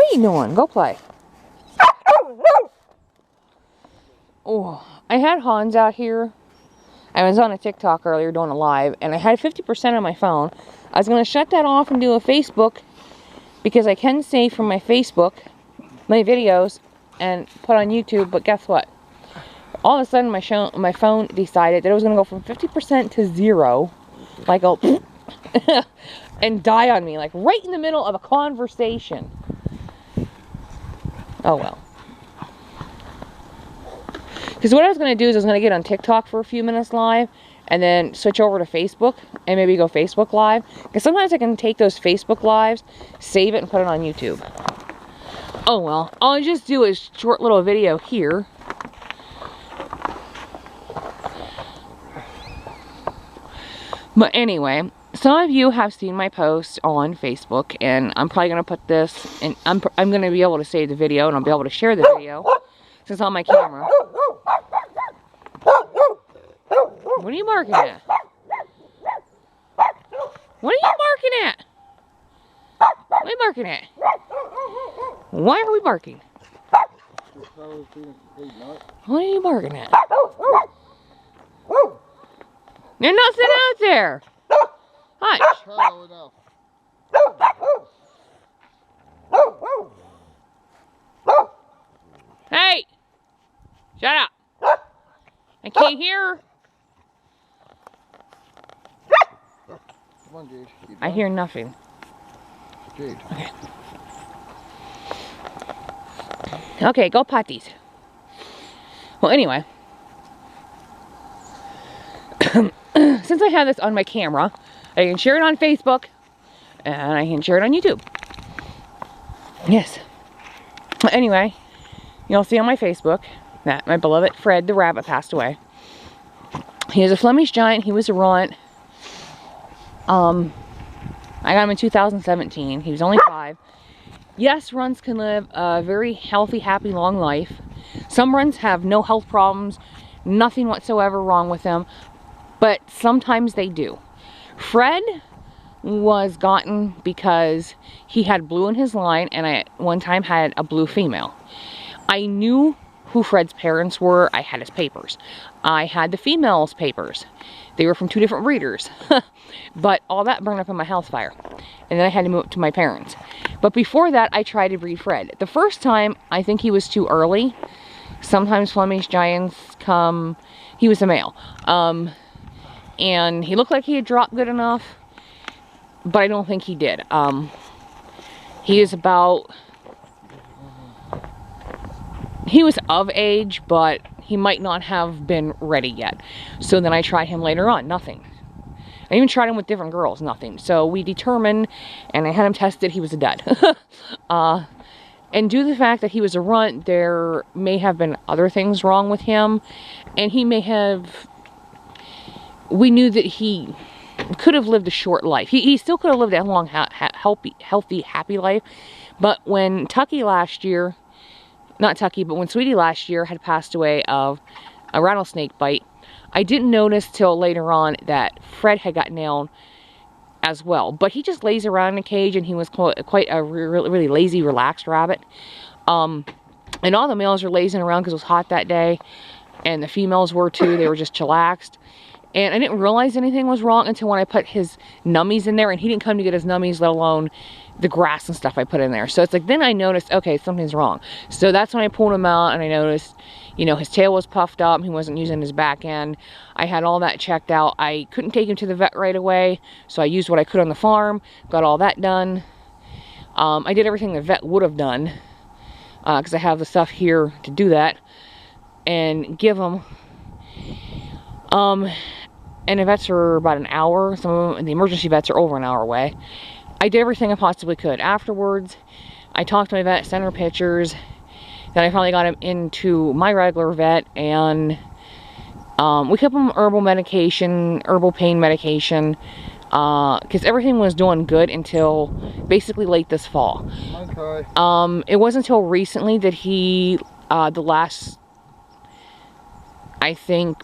are you doing? Go play. Oh, I had Hans out here. I was on a TikTok earlier doing a live, and I had 50% on my phone. I was going to shut that off and do a Facebook, because I can save from my Facebook my videos and put on YouTube, but guess what? All of a sudden my phone decided that it was going to go from 50% to 0, like a and die on me, like right in the middle of a conversation. Oh well. Because what I was going to do is I was going to get on TikTok for a few minutes live, and then switch over to Facebook, and maybe go Facebook Live. Because sometimes I can take those Facebook Lives, save it, and put it on YouTube. Oh well, I'll just do a short little video here. But anyway, some of you have seen my post on Facebook, and I'm probably going to put this, and I'm going to be able to save the video, and I'll be able to share the video, since it's on my camera. What are you barking at? What are you barking at? What are you barking at? Why are we barking? What are you barking at? There's nothing out there. Hush. Hey! Shut up. I can't hear. Come on, Jade. I hear nothing. Jade. Okay. Okay, go potties. Well, anyway. Since I have this on my camera, I can share it on Facebook, and I can share it on YouTube. Yes. Well, anyway, you'll see on my Facebook that my beloved Fred the rabbit passed away. He is a Flemish Giant. He was a runt. I got him in 2017. He was only 5. Yes, runts can live a very healthy, happy, long life. Some runts have no health problems, nothing whatsoever wrong with them, but sometimes they do. Fred was gotten because he had blue in his line, and I at one time had a blue female. I knew who Fred's parents were. I had his papers. I had the female's papers. They were from 2 different breeders. But all that burned up in my house fire. And then I had to move it to my parents. But before that, I tried to breed Fred. The first time, I think he was too early. Sometimes Flemish Giants come... He was a male. And he looked like he had dropped good enough. But I don't think he did. He is about... He was of age, but he might not have been ready yet. So then I tried him later on. Nothing. I even tried him with different girls. Nothing. So we determined, and I had him tested, he was a dud. And due to the fact that he was a runt, there may have been other things wrong with him. And he may have... We knew that he could have lived a short life. He still could have lived a long, healthy, happy life. But when Tucky last year... Not Tucky, but when Sweetie last year had passed away of a rattlesnake bite, I didn't notice till later on that Fred had got nailed as well. But he just lays around in a cage, and he was quite a really lazy, relaxed rabbit. And all the males were lazing around because it was hot that day, and the females were too. They were just chillaxed. And I didn't realize anything was wrong until when I put his nummies in there, and he didn't come to get his nummies, let alone the grass and stuff I put in there. So it's like, then I noticed, okay, something's wrong. So that's when I pulled him out, and I noticed, you know, his tail was puffed up. He wasn't using his back end. I had all that checked out. I couldn't take him to the vet right away, so I used what I could on the farm, got all that done. I did everything the vet would have done, because I have the stuff here to do that, and give him. And the vets are about an hour. Some of them, the emergency vets are over an hour away. I did everything I possibly could. Afterwards, I talked to my vet, sent her pictures. Then I finally got him into my regular vet, and we kept him herbal medication, herbal pain medication, because everything was doing good until basically late this fall. Okay. It wasn't until recently that he, the last, I think,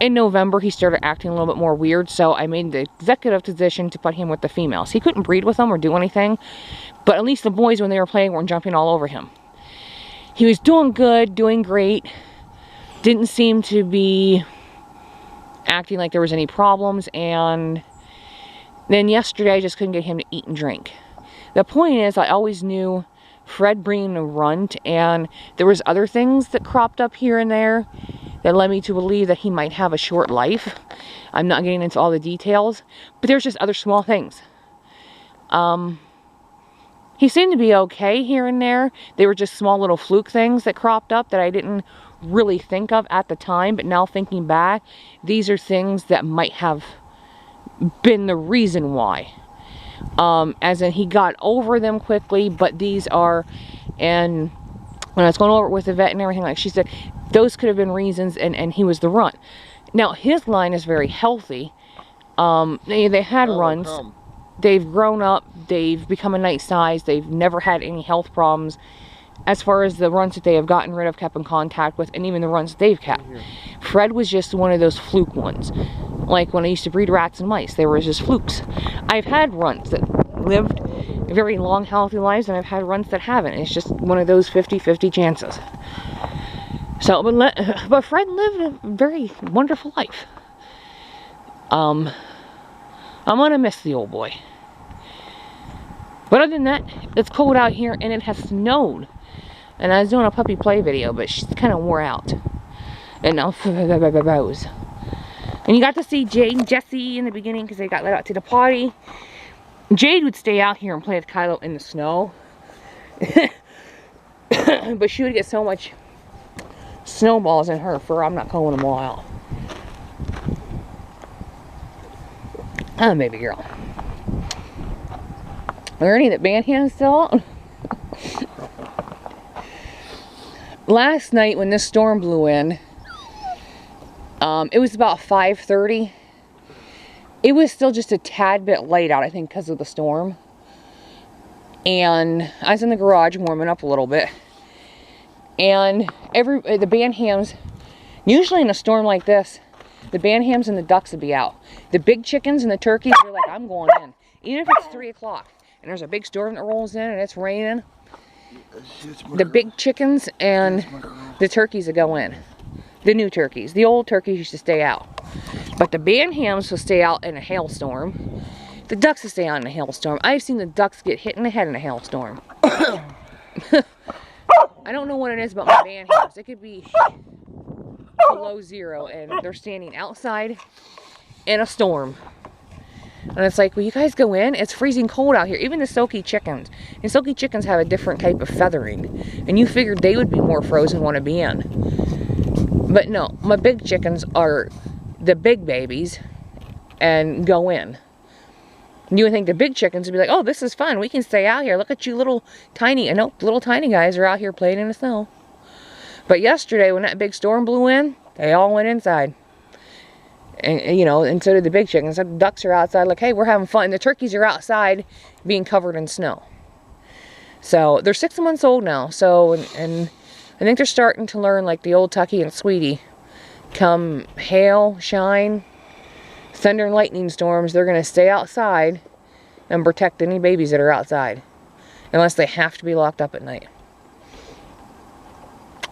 in November, he started acting a little bit more weird, so I made the executive decision to put him with the females. He couldn't breed with them or do anything, but at least the boys, when they were playing, weren't jumping all over him. He was doing good, doing great. Didn't seem to be acting like there was any problems, and then yesterday I just couldn't get him to eat and drink. The point is, I always knew Fred bringing a runt, and there was other things that cropped up here and there that led me to believe that he might have a short life. I'm not getting into all the details, but there's just other small things. He seemed to be okay here and there. They were just small little fluke things that cropped up that I didn't really think of at the time, but now thinking back, these are things that might have been the reason why. As in, he got over them quickly, but these are, and when I was going over it with the vet and everything, like she said, those could have been reasons, and he was the runt. Now, his line is very healthy. They had runts. They've grown up. They've become a nice size. They've never had any health problems as far as the runts that they have gotten rid of, kept in contact with, and even the runts they've kept. Fred was just one of those fluke ones. Like when I used to breed rats and mice, they were just flukes. I've had runts that lived very long, healthy lives, and I've had runts that haven't. It's just one of those 50-50 chances. So, but Fred lived a very wonderful life. I'm gonna miss the old boy. But other than that, it's cold out here, and it has snowed. And I was doing a puppy play video, but she's kind of wore out. And now, and you got to see Jade and Jessie in the beginning because they got let out to the potty. Jade would stay out here and play with Kylo in the snow. But she would get so much snowballs in her fur, I'm not calling them all out. Oh, baby girl. Are any of the band hands still out? Last night when this storm blew in, it was about 5:30. It was still just a tad bit light out, I think, because of the storm. And I was in the garage warming up a little bit. And the band hams, usually in a storm like this, the band hams and the ducks would be out. The big chickens and the turkeys, they're like, I'm going in. Even if it's 3 o'clock and there's a big storm that rolls in and it's raining, the big chickens and the turkeys will go in. The new turkeys. The old turkeys used to stay out. But the band hams will stay out in a hailstorm. The ducks will stay out in a hailstorm. I've seen the ducks get hit in the head in a hailstorm. I don't know what it is about my band hams. It could be below zero and they're standing outside in a storm. And it's like, well, you guys go in. It's freezing cold out here. Even the silky chickens. And silky chickens have a different type of feathering. And you figured they would be more frozen, want to be in. But no, my big chickens are the big babies and go in. You would think the big chickens would be like, oh, this is fun. We can stay out here. Look at you little tiny, and no, little tiny guys are out here playing in the snow. But yesterday when that big storm blew in, they all went inside. And you know, and so did the big chickens. The ducks are outside like, hey, we're having fun. And the turkeys are outside being covered in snow. So they're 6 months old now. So, and I think they're starting to learn, like the old Tucky and Sweetie. Come hail, shine, thunder and lightning storms, they're going to stay outside and protect any babies that are outside. Unless they have to be locked up at night.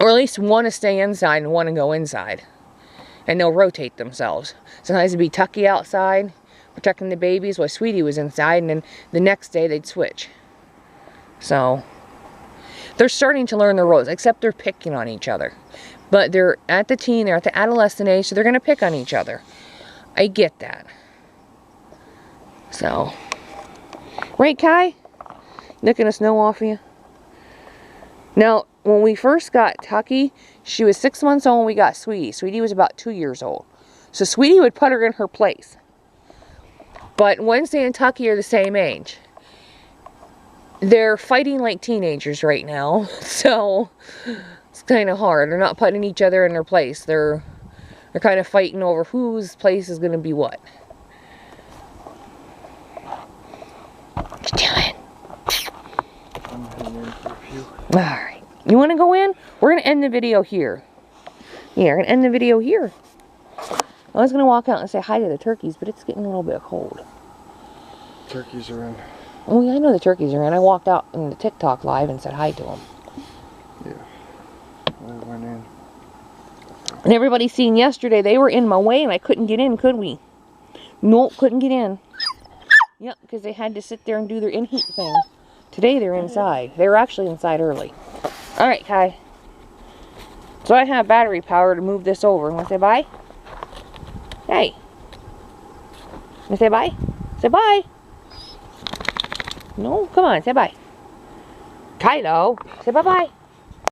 Or at least one to stay inside and one to go inside. And they'll rotate themselves. Sometimes it'd be Tucky outside, protecting the babies, while Sweetie was inside, and then the next day they'd switch. So, they're starting to learn their roles, except they're picking on each other. But they're at the teen, they're at the adolescent age, so they're going to pick on each other. I get that. So, right, Kai? Licking the snow off of you? Now, when we first got Tucky, she was 6 months old when we got Sweetie. Sweetie was about 2 years old. So Sweetie would put her in her place. But Wednesday and Tucky are the same age. They're fighting like teenagers right now. So it's kind of hard. They're not putting each other in their place. They're kind of fighting over whose place is going to be what. What you doing? I'm heading in for a few. Alright. You want to go in? We're going to end the video here. Yeah, we're going to end the video here. I was going to walk out and say hi to the turkeys, but it's getting a little bit cold. Turkeys are in. Oh, yeah, I know the turkeys are in. I walked out in the TikTok live and said hi to them. Yeah. I went in. And everybody seen yesterday, they were in my way and I couldn't get in, could we? Nope, couldn't get in. Yep, because they had to sit there and do their in-heat thing. Today they're inside. They were actually inside early. Alright, Kai. So I have battery power to move this over. Want to say bye? Hey. Want to say bye? Say bye. No, come on, say bye. Kylo, say bye-bye.